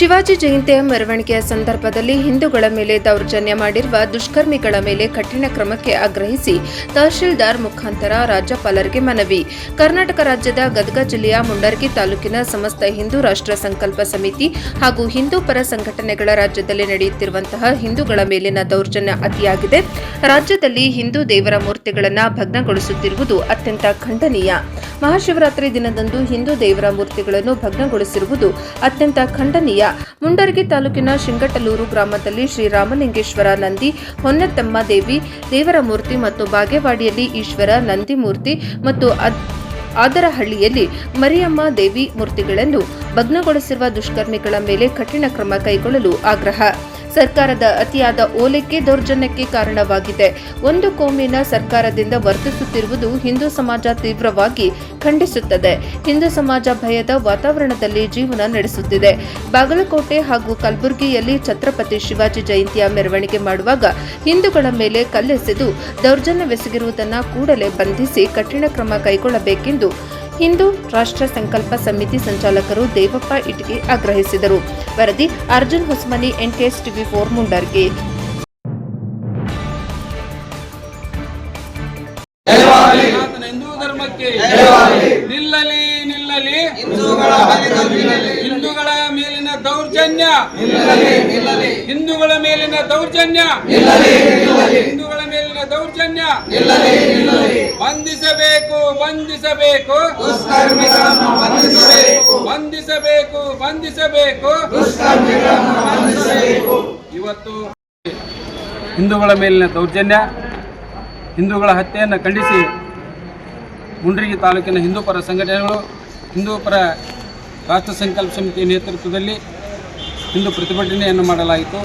ಶಿವಾಜಿ ಜಯಂತಿಯ ಮೆರವಣಿಗೆಯ ಸಂದರ್ಭದಲ್ಲಿ ಹಿಂದೂಗಳ ಮೇಲೆ ದೌರ್ಜನ್ಯ ಮಾಡಿರುವ ದುಷ್ಕರ್ಮಿಗಳ ಮೇಲೆ ಕಠಿಣ ಕ್ರಮಕ್ಕೆ ಆಗ್ರಹಿಸಿ ತಹಶೀಲ್ದಾರ್ ಮುಖಾಂತರ ರಾಜ್ಯಪಾಲರಿಗೆ ಮನವಿ. ಕರ್ನಾಟಕ ರಾಜ್ಯದ ಗದಗ ಜಿಲ್ಲೆಯ ಮುಂಡರಗಿ ತಾಲೂಕಿನ ಸಮಸ್ತ ಹಿಂದೂ ರಾಷ್ಟ್ರ ಸಂಕಲ್ಪ ಸಮಿತಿ ಹಾಗೂ ಹಿಂದೂ ಪರ ಸಂಘಟನೆಗಳ ರಾಜ್ಯದಲ್ಲಿ ನಡೆಯುತ್ತಿರುವಂತಹ ಹಿಂದೂಗಳ ಮೇಲಿನ ದೌರ್ಜನ್ಯ ಅತಿಯಾಗಿದೆ. ರಾಜ್ಯದಲ್ಲಿ ಹಿಂದೂ ದೇವರ ಮೂರ್ತಿಗಳನ್ನು ಭಗ್ನಗೊಳಿಸುತ್ತಿರುವುದು ಅತ್ಯಂತ ಖಂಡನೀಯ. ಮಹಾಶಿವರಾತ್ರಿ ದಿನದಂದು ಹಿಂದೂ ದೇವರ ಮೂರ್ತಿಗಳನ್ನು ಭಗ್ನಗೊಳಿಸಿರುವುದು ಅತ್ಯಂತ ಖಂಡನೀಯ. ಮುಂಡರಗಿ ತಾಲೂಕಿನ ಶಿಂಗಟಲೂರು ಗ್ರಾಮದಲ್ಲಿ ಶ್ರೀರಾಮಲಿಂಗೇಶ್ವರ ನಂದಿ, ಹೊನ್ನತ್ತಮ್ಮ ದೇವಿ ದೇವರ ಮೂರ್ತಿ ಮತ್ತು ಬಾಗೇವಾಡಿಯಲ್ಲಿ ಈಶ್ವರ ನಂದಿ ಮೂರ್ತಿ ಮತ್ತು ಆದರಹಳ್ಳಿಯಲ್ಲಿ ಮರಿಯಮ್ಮ ದೇವಿ ಮೂರ್ತಿಗಳನ್ನು ಭಗ್ನಗೊಳಿಸಿರುವ ದುಷ್ಕರ್ಮಿಗಳ ಮೇಲೆ ಕಠಿಣ ಕ್ರಮ ಕೈಗೊಳ್ಳಲು ಆಗ್ರಹ. ಸರ್ಕಾರದ ಅತಿಯಾದ ಓಲೈಕೆ ದೌರ್ಜನ್ಯಕ್ಕೆ ಕಾರಣವಾಗಿದೆ. ಒಂದು ಕೋಮಿನ ಸರ್ಕಾರದಿಂದ ವರ್ತಿಸುತ್ತಿರುವುದು ಹಿಂದೂ ಸಮಾಜ ತೀವ್ರವಾಗಿ ಖಂಡಿಸುತ್ತದೆ. ಹಿಂದೂ ಸಮಾಜ ಭಯದ ವಾತಾವರಣದಲ್ಲಿ ಜೀವನ ನಡೆಸುತ್ತಿದೆ. ಬಾಗಲಕೋಟೆ ಹಾಗೂ ಕಲಬುರಗಿಯಲ್ಲಿ ಛತ್ರಪತಿ ಶಿವಾಜಿ ಜಯಂತಿಯ ಮೆರವಣಿಗೆ ಮಾಡುವಾಗ ಹಿಂದೂಗಳ ಮೇಲೆ ಕಲ್ಲೆಸೆದು ದೌರ್ಜನ್ಯವೆಸಗಿರುವುದನ್ನು ಕೂಡಲೇ ಬಂಧಿಸಿ ಕಠಿಣ ಕ್ರಮ ಕೈಗೊಳ್ಳಬೇಕೆಂದು ಹಿಂದೂ ರಾಷ್ಟ್ರ ಸಂಕಲ್ಪ ಸಮಿತಿ ಸಂಚಾಲಕರು ದೇವಪ್ಪ ಇಟಗಿ ಆಗ್ರಹಿಸಿದರು. ವರದಿ ಅರ್ಜುನ್ ಹೊಸಮನಿ, NKS TV4 ಮುಂಡರಗಿ. ಹಿಂದೂ ಧರ್ಮಕ್ಕೆ ನಿಲ್ಲಲಿ ನಿಲ್ಲಲಿ, ಹಿಂದೂಗಳ ಮೇಲಿನ ದೌರ್ಜನ್ಯ, ಹಿಂದೂಗಳ ಮೇಲಿನ ದೌರ್ಜನ್ಯ, ಹಿಂದೂಗಳ ಮೇಲಿನ ದೌರ್ಜನ್ಯ ಬಂಧಿಸಬೇಕು, ಬಂಧಿಸಬೇಕು, ಬಂಧಿಸಬೇಕು, ಬಂಧಿಸಬೇಕು. ಇವತ್ತು ಹಿಂದೂಗಳ ಮೇಲಿನ ದೌರ್ಜನ್ಯ, ಹಿಂದೂಗಳ ಹತ್ಯೆಯನ್ನು ಖಂಡಿಸಿ ಮುಂಡರಗಿ ತಾಲೂಕಿನ ಹಿಂದೂ ಪರ ಸಂಘಟನೆಗಳು, ಹಿಂದೂ ಪರ ರಾಷ್ಟ್ರ ಸಂಕಲ್ಪ ಸಮಿತಿ ನೇತೃತ್ವದಲ್ಲಿ ಇಂದು ಪ್ರತಿಭಟನೆಯನ್ನು ಮಾಡಲಾಯಿತು.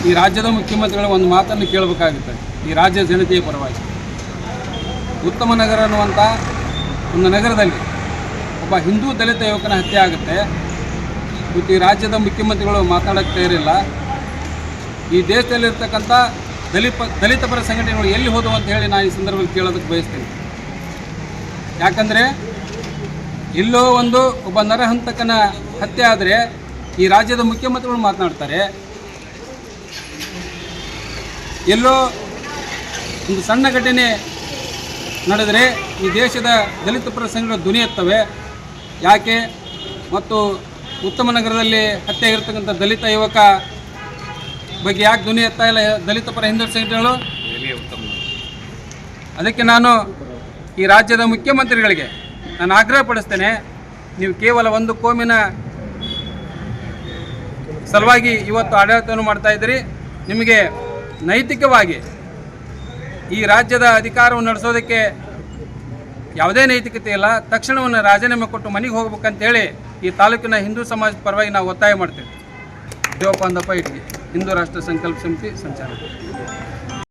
ಈ ರಾಜ್ಯದ ಮುಖ್ಯಮಂತ್ರಿಗಳು ಒಂದು ಮಾತನ್ನು ಕೇಳಬೇಕಾಗುತ್ತೆ. ಈ ರಾಜ್ಯ ಜನತೆಯ ಪರವಾಗಿ ಉತ್ತಮ ನಗರ ಅನ್ನುವಂಥ ಒಂದು ನಗರದಲ್ಲಿ ಒಬ್ಬ ಹಿಂದೂ ದಲಿತ ಯುವಕನ ಹತ್ಯೆ ಆಗುತ್ತೆ. ಮತ್ತು ಈ ರಾಜ್ಯದ ಮುಖ್ಯಮಂತ್ರಿಗಳು ಮಾತನಾಡೋಕ್ಕೆ ತಯಾರಿಲ್ಲ. ಈ ದೇಶದಲ್ಲಿರ್ತಕ್ಕಂಥ ದಲಿತ ಪರ ಸಂಘಟನೆಗಳು ಎಲ್ಲಿ ಹೋದವು ಅಂತ ಹೇಳಿ ನಾನು ಈ ಸಂದರ್ಭದಲ್ಲಿ ಕೇಳೋದಕ್ಕೆ ಬಯಸ್ತೀನಿ. ಯಾಕಂದರೆ ಎಲ್ಲೋ ಒಬ್ಬ ನರಹಂತಕನ ಹತ್ಯೆ ಆದರೆ ಈ ರಾಜ್ಯದ ಮುಖ್ಯಮಂತ್ರಿಗಳು ಮಾತನಾಡ್ತಾರೆ. ಎಲ್ಲೋ ಒಂದು ಸಣ್ಣ ಘಟನೆ ನಡೆದರೆ ಈ ದೇಶದ ದಲಿತ ಪರ ಸಂಘಟನೆಗಳು ಧ್ವನಿ ಎತ್ತವೆ. ಯಾಕೆ? ಮತ್ತು ಉತ್ತಮ ನಗರದಲ್ಲಿ ಹತ್ಯೆ ಆಗಿರ್ತಕ್ಕಂಥ ದಲಿತ ಯುವಕ ಬಗ್ಗೆ ಯಾಕೆ ಧ್ವನಿ ಎತ್ತಾ ಇಲ್ಲ ದಲಿತ ಪರ ಹಿಂದೂ ಸಂಘಟನೆಗಳು? ಅದಕ್ಕೆ ನಾನು ಈ ರಾಜ್ಯದ ಮುಖ್ಯಮಂತ್ರಿಗಳಿಗೆ ನಾನು ಆಗ್ರಹ ಪಡಿಸ್ತೇನೆ, ನೀವು ಕೇವಲ ಒಂದು ಕೋಮಿನ ಸಲುವಾಗಿ ಇವತ್ತು ಆಡಳಿತವನ್ನು ಮಾಡ್ತಾ ಇದ್ದೀರಿ. ನಿಮಗೆ ನೈತಿಕವಾಗಿ ಈ ರಾಜ್ಯದ ಅಧಿಕಾರವನ್ನು ನಡೆಸೋದಕ್ಕೆ ಯಾವುದೇ ನೈತಿಕತೆ ಇಲ್ಲ. ತಕ್ಷಣವನ್ನು ರಾಜೀನಾಮೆ ಕೊಟ್ಟು ಮನೆಗೆ ಹೋಗ್ಬೇಕಂತೇಳಿ ಈ ತಾಲೂಕಿನ ಹಿಂದೂ ಸಮಾಜದ ಪರವಾಗಿ ನಾವು ಒತ್ತಾಯ ಮಾಡ್ತೇವೆ. ದೇವಪ್ಪ ಇಟಗಿ, ಹಿಂದೂ ರಾಷ್ಟ್ರ ಸಂಕಲ್ಪ ಸಮಿತಿ ಸಂಚಾಲಕ.